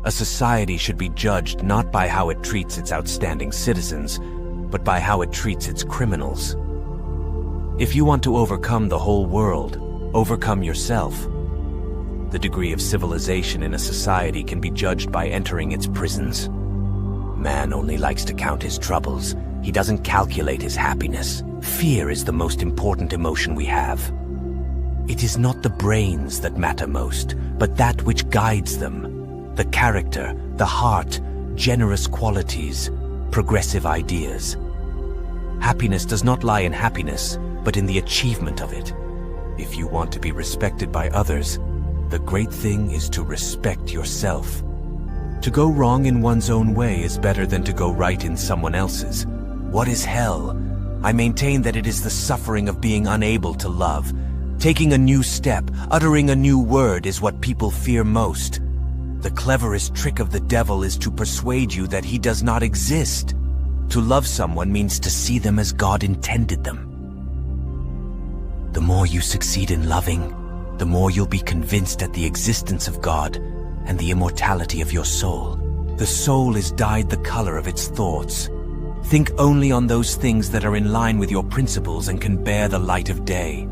A society should be judged not by how it treats its outstanding citizens, but by how it treats its criminals. If you want to overcome the whole world, overcome yourself. The degree of civilization in a society can be judged by entering its prisons. Man only likes to count his troubles. He doesn't calculate his happiness. Fear is the most important emotion we have. It is not the brains that matter most, but that which guides them. The character, the heart, generous qualities, progressive ideas. Happiness does not lie in happiness, but in the achievement of it. If you want to be respected by others, the great thing is to respect yourself. To go wrong in one's own way is better than to go right in someone else's. What is hell? I maintain that it is the suffering of being unable to love. Taking a new step, uttering a new word is what people fear most. The cleverest trick of the devil is to persuade you that he does not exist. To love someone means to see them as God intended them. The more you succeed in loving, the more you'll be convinced at the existence of God and the immortality of your soul. The soul is dyed the color of its thoughts. Think only on those things that are in line with your principles and can bear the light of day.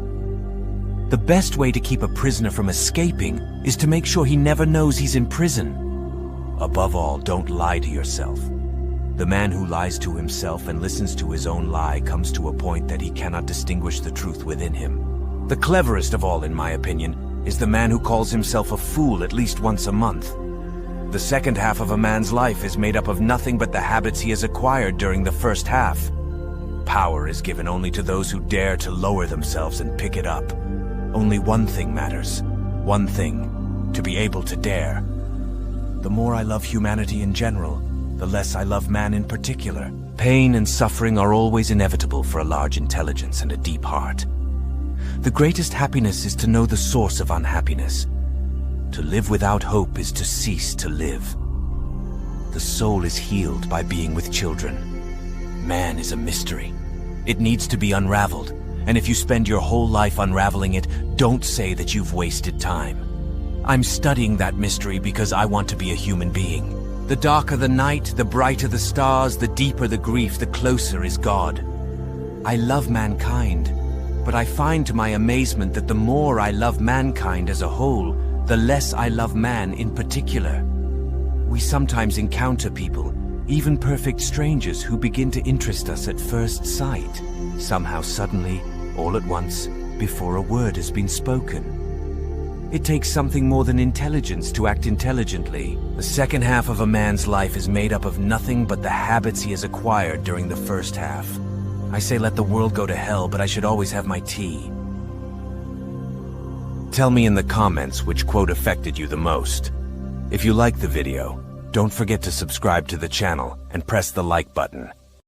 The best way to keep a prisoner from escaping is to make sure he never knows he's in prison. Above all, don't lie to yourself. The man who lies to himself and listens to his own lie comes to a point that he cannot distinguish the truth within him. The cleverest of all, in my opinion, is the man who calls himself a fool at least once a month. The second half of a man's life is made up of nothing but the habits he has acquired during the first half. Power is given only to those who dare to lower themselves and pick it up. Only one thing matters. One thing. To be able to dare. The more I love humanity in general, the less I love man in particular. Pain and suffering are always inevitable for a large intelligence and a deep heart. The greatest happiness is to know the source of unhappiness. To live without hope is to cease to live. The soul is healed by being with children. Man is a mystery. It needs to be unraveled. And if you spend your whole life unraveling it, don't say that you've wasted time. I'm studying that mystery because I want to be a human being. The darker the night, the brighter the stars, the deeper the grief, the closer is God. I love mankind, but I find to my amazement that the more I love mankind as a whole, the less I love man in particular. We sometimes encounter people, even perfect strangers, who begin to interest us at first sight. Somehow suddenly, all at once, before a word has been spoken. It takes something more than intelligence to act intelligently. The second half of a man's life is made up of nothing but the habits he has acquired during the first half. I say let the world go to hell, but I should always have my tea. Tell me in the comments which quote affected you the most. If you liked the video, don't forget to subscribe to the channel and press the like button.